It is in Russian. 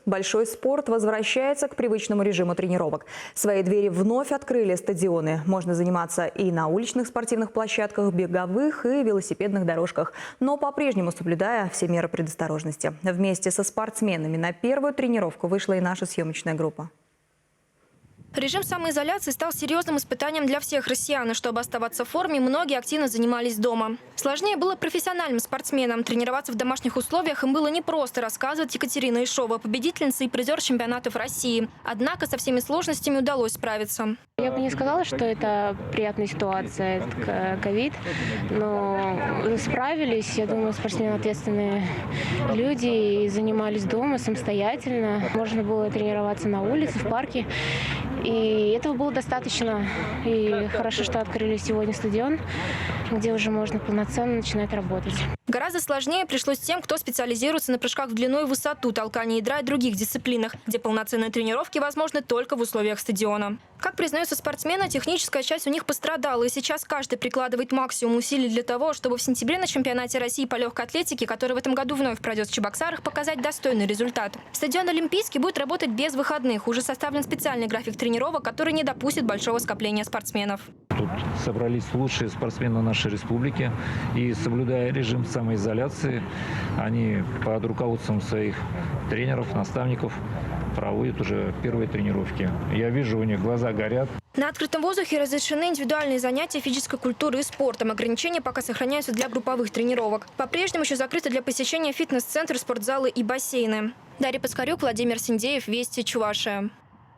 Большой спорт возвращается к привычному режиму тренировок. Свои двери вновь открыли стадионы. Можно заниматься и на уличных спортивных площадках, беговых и велосипедных дорожках, но по-прежнему соблюдая все меры предосторожности. Вместе со спортсменами на первую тренировку вышла и наша съемочная группа. Режим самоизоляции стал серьезным испытанием для всех россиян. И чтобы оставаться в форме, многие активно занимались дома. Сложнее было профессиональным спортсменам. Тренироваться в домашних условиях им было непросто, рассказывает Екатерина Ишова, победительница и призер чемпионатов России. Однако со всеми сложностями удалось справиться. Я бы не сказала, что это приятная ситуация, это ковид, но справились. Я думаю, спортсмены ответственные люди и занимались дома самостоятельно. Можно было тренироваться на улице, в парке. И этого было достаточно. И хорошо, что открыли сегодня стадион, где уже можно полноценно начинать работать. Гораздо сложнее пришлось тем, кто специализируется на прыжках в длину и высоту, толкании ядра и других дисциплинах, где полноценные тренировки возможны только в условиях стадиона. Как признаются спортсмены, техническая часть у них пострадала, и сейчас каждый прикладывает максимум усилий для того, чтобы в сентябре на чемпионате России по легкой атлетике, который в этом году вновь пройдет в Чебоксарах, показать достойный результат. Стадион «Олимпийский» будет работать без выходных. Уже составлен специальный график тренировок, который не допустит большого скопления спортсменов. Тут собрались лучшие спортсмены нашей республики, и, соблюдая режим самоизоляции, они под руководством своих тренеров, наставников проводят уже первые тренировки. Я вижу, у них глаза горят. На открытом воздухе разрешены индивидуальные занятия физической культурой и спортом. Ограничения пока сохраняются для групповых тренировок. По-прежнему еще закрыты для посещения фитнес-центры, спортзалы и бассейны. Дарья Паскарюк, Владимир Синдеев, Вести, Чувашия.